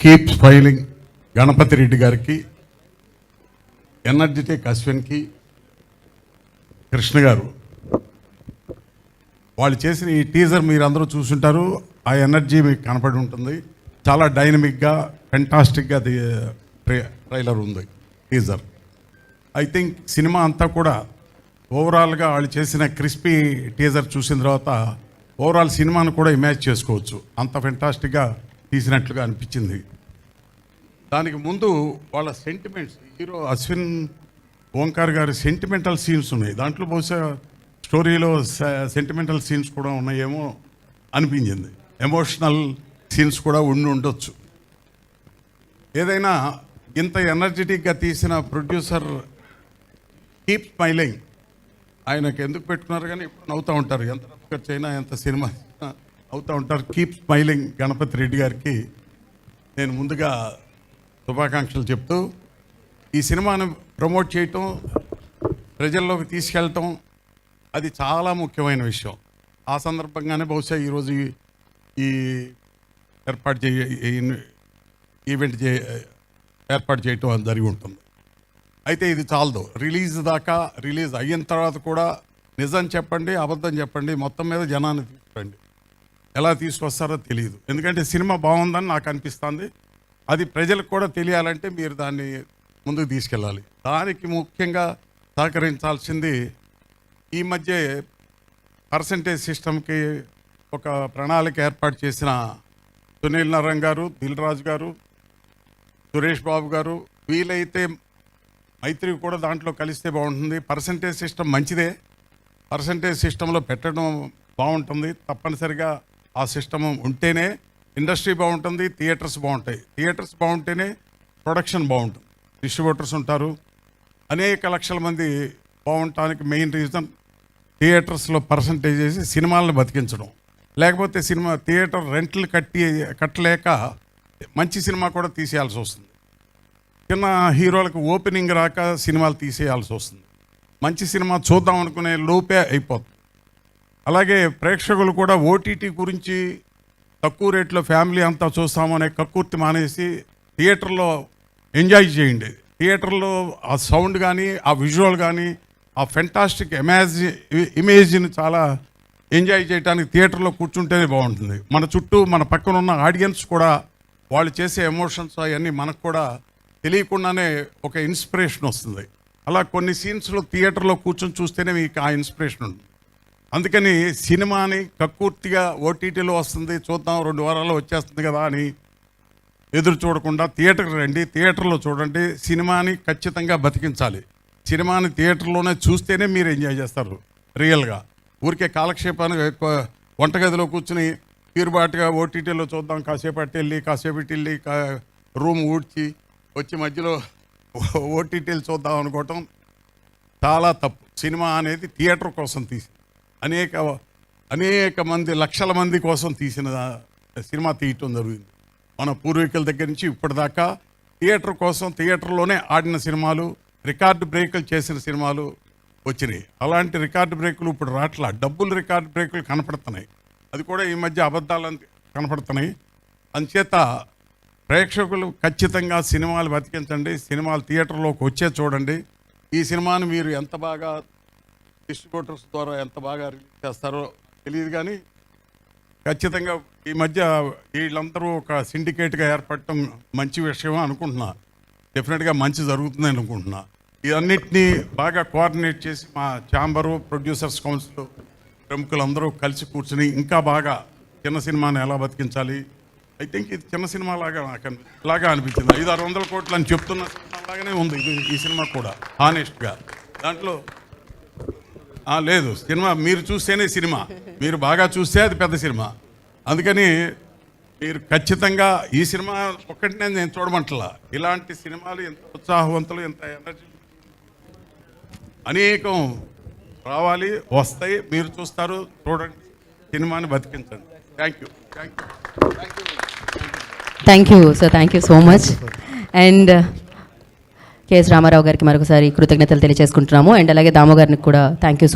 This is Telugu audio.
కీప్ స్మైలింగ్ గణపతి రెడ్డి గారికి, ఎనర్జెటిక్ అశ్విన్కి, కృష్ణ గారు వాళ్ళు చేసిన ఈ టీజర్ మీరు అందరూ చూసుంటారు. ఆ ఎనర్జీ మీకు కనపడి ఉంటుంది. చాలా డైనమిక్గా ఫెంటాస్టిక్గా ట్రైలర్ ఉంది, టీజర్. ఐ థింక్ సినిమా అంతా కూడా ఓవరాల్గా వాళ్ళు చేసిన క్రిస్పీ టీజర్ చూసిన తర్వాత ఓవరాల్ సినిమాను కూడా ఇమాజిన్ చేసుకోవచ్చు. అంత ఫెంటాస్టిక్గా తీసినట్లుగా అనిపించింది. దానికి ముందు వాళ్ళ సెంటిమెంట్స్, హీరో అశ్విన్ ఓంకార్ గారి సెంటిమెంటల్ సీన్స్ ఉన్నాయి. దాంట్లో బహుశా స్టోరీలో సెంటిమెంటల్ సీన్స్ కూడా ఉన్నాయేమో అనిపించింది. ఎమోషనల్ సీన్స్ కూడా ఉండొచ్చు. ఏదైనా ఇంత ఎనర్జెటిక్గా తీసిన ప్రొడ్యూసర్ కీప్ స్మైలింగ్, ఆయనకు ఎందుకు పెట్టుకున్నారు కానీ ఇప్పుడు నవ్వుతూ ఉంటారు. ఎంత ఖర్చు అయినా ఎంత సినిమా అవుతూ ఉంటారు. కీప్ స్మైలింగ్ గణపతి రెడ్డి గారికి నేను ముందుగా శుభాకాంక్షలు చెప్తూ, ఈ సినిమాను ప్రమోట్ చేయటం, ప్రజల్లోకి తీసుకెళ్ళటం అది చాలా ముఖ్యమైన విషయం. ఆ సందర్భంగానే బహుశా ఈరోజు ఈ ఈవెంట్ ఏర్పాటు చేయటం జరిగి ఉంటుంది. అయితే ఇది చాలదు. రిలీజ్ అయిన తర్వాత కూడా నిజం చెప్పండి, అబద్ధం చెప్పండి, మొత్తం మీద జనాన్ని తీసుకురండి. ఎలా తీసుకొస్తారో తెలియదు. ఎందుకంటే సినిమా బాగుందని నాకు అనిపిస్తుంది. అది ప్రజలకు కూడా తెలియాలంటే మీరు దాన్ని ముందుకు తీసుకెళ్ళాలి. దానికి ముఖ్యంగా సహకరించాల్సింది ఈ మధ్య పర్సంటేజ్ సిస్టమ్కి ఒక ప్రణాళిక ఏర్పాటు చేసిన సునీల్ నారాయణ గారు, దిల్ రాజు గారు, సురేష్ బాబు గారు, వీలైతే మైత్రి కూడా దాంట్లో కలిస్తే బాగుంటుంది. పర్సంటేజ్ సిస్టమ్ మంచిదే, పర్సంటేజ్ సిస్టంలో పెట్టడం బాగుంటుంది. తప్పనిసరిగా ఆ సిస్టమ్ ఉంటేనే ఇండస్ట్రీ బాగుంటుంది, థియేటర్స్ బాగుంటాయి. థియేటర్స్ బాగుంటేనే ప్రొడక్షన్ బాగుంటుంది, డిస్ట్రిబ్యూటర్స్ ఉంటారు. అనేక లక్షల మంది బాగుండటానికి మెయిన్ రీజన్ థియేటర్స్లో పర్సంటేజ్ చేసి సినిమాలను బతికించడం. లేకపోతే థియేటర్ రెంట్లు కట్టలేక మంచి సినిమా కూడా తీసేయాల్సి వస్తుంది. చిన్న హీరోలకు ఓపెనింగ్ రాక సినిమాలు తీసేయాల్సి వస్తుంది. మంచి సినిమా చూద్దాం అనుకునే లోపే అయిపోతుంది. అలాగే ప్రేక్షకులు కూడా ఓటీటీ గురించి తక్కువ రేట్లో ఫ్యామిలీ అంతా చూస్తామనే కక్కుర్తి మానేసి థియేటర్లో ఎంజాయ్ చేయండి. థియేటర్లో ఆ సౌండ్ కానీ, ఆ విజువల్ కానీ, ఆ ఫెంటాస్టిక్ ఇమేజ్ని చాలా ఎంజాయ్ చేయడానికి థియేటర్లో కూర్చుంటేనే బాగుంటుంది. మన చుట్టూ మన పక్కన ఉన్న ఆడియన్స్ కూడా వాళ్ళు చేసే ఎమోషన్స్ అవన్నీ మనకు కూడా తెలియకుండానే ఒక ఇన్స్పిరేషన్ వస్తుంది. అలా కొన్ని సీన్స్లో థియేటర్లో కూర్చొని చూస్తేనే మీకు ఆ ఇన్స్పిరేషన్ ఉంటుంది. అందుకని సినిమాని కక్కుర్తిగా ఓటీటీలో వస్తుంది చూద్దాం 2 వారాల్లో వచ్చేస్తుంది కదా అని ఎదురు చూడకుండా థియేటర్కి రండి, థియేటర్లో చూడండి. సినిమాని ఖచ్చితంగా బతికించాలి. సినిమాని థియేటర్లోనే చూస్తేనే మీరు ఎంజాయ్ చేస్తారు రియల్గా. ఊరికే కాలక్షేపాన్ని వంటగదిలో కూర్చుని పీరుబాటుగా ఓటీటీలో చూద్దాం, కాసేపటి వెళ్ళి రూమ్ ఊడ్చి వచ్చి మధ్యలో ఓటీటీలు చూద్దాం అనుకోవటం చాలా తప్పు. సినిమా అనేది థియేటర్ కోసం తీసి అనేక మంది లక్షల మంది కోసం తీసిన సినిమా తీయటం జరిగింది. మన పూర్వీకుల దగ్గర నుంచి ఇప్పటిదాకా థియేటర్ కోసం థియేటర్లోనే ఆడిన సినిమాలు, రికార్డు బ్రేకులు చేసిన సినిమాలు వచ్చినాయి. అలాంటి రికార్డు బ్రేకులు ఇప్పుడు రాట్లా, డబ్బులు రికార్డు బ్రేకులు కనపడుతున్నాయి. అది కూడా ఈ మధ్య అబద్ధాలు కనపడుతున్నాయి. అందుచేత ప్రేక్షకులు ఖచ్చితంగా సినిమాలు బతికించండి, సినిమాలు థియేటర్లోకి వచ్చే చూడండి. ఈ సినిమాని మీరు ఎంత బాగా డిస్ట్రిబ్యూటర్స్ ద్వారా ఎంత బాగా రిలీజ్ చేస్తారో తెలియదు కానీ ఖచ్చితంగా ఈ మధ్య వీళ్ళందరూ ఒక సిండికేట్గా ఏర్పడటం మంచి విషయం అనుకుంటున్నా. డెఫినెట్గా మంచి జరుగుతుందని అనుకుంటున్నా. ఇవన్నిటినీ బాగా కోఆర్డినేట్ చేసి మా ఛాంబరు, ప్రొడ్యూసర్స్ కౌన్సిల్ ప్రముఖులందరూ కలిసి కూర్చుని ఇంకా బాగా చిన్న సినిమాని ఎలా బతికించాలి. ఐ థింక్ ఇది చిన్న సినిమా లాగా అనిపించింది. 500-600 కోట్లు అని చెప్తున్న సినిమా లాగానే ఉంది ఈ సినిమా కూడా హానెస్ట్గా. దాంట్లో లేదు, సినిమా మీరు చూస్తేనే సినిమా, మీరు బాగా చూస్తే అది పెద్ద సినిమా. అందుకని మీరు ఖచ్చితంగా ఈ సినిమా ఒక్కటినే నేను చూడమంటలా. ఇలాంటి సినిమాలు ఎంత ఉత్సాహవంతులు, ఎంత ఎనర్జీ అనేకం రావాలి, వస్తాయి. మీరు చూస్తారు, చూడండి, సినిమాని బతికించండి. Thank you sir, thank you so much. And KS Ramarao గారికి మరొకసారి కృతజ్ఞతలు తెలియజేసుకుంటున్నాము. అండ్ అలాగే దాము గారికి కూడా థ్యాంక్ యూ.